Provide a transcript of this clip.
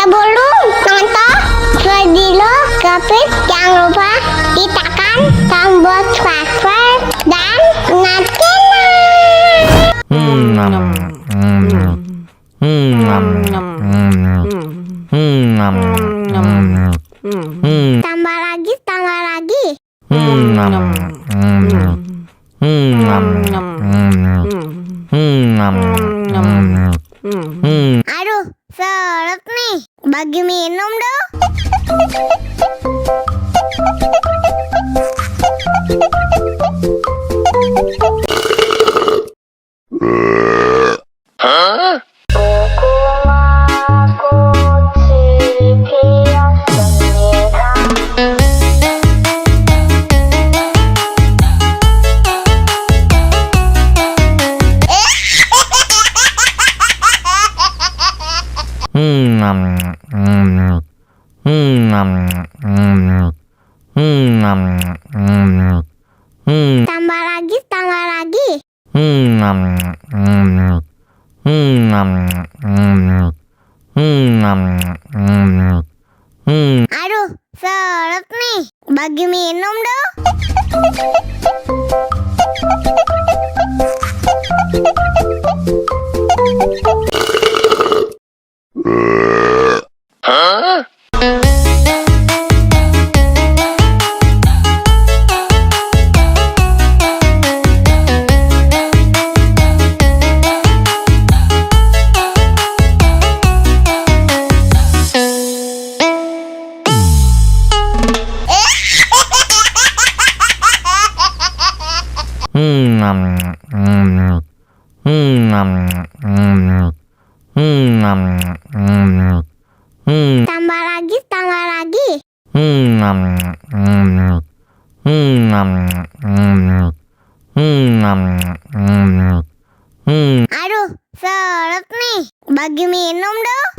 Sebelum nonton video Kepit, jangan lupa tekan tombol subscribe dan tambah lagi. Aduh, seret nih. Bagi minum dong. Tambah lagi. Aduh, seret nih. Bagi minum dong. Tambah lagi. Aduh, seret nih. Bagi minum dong.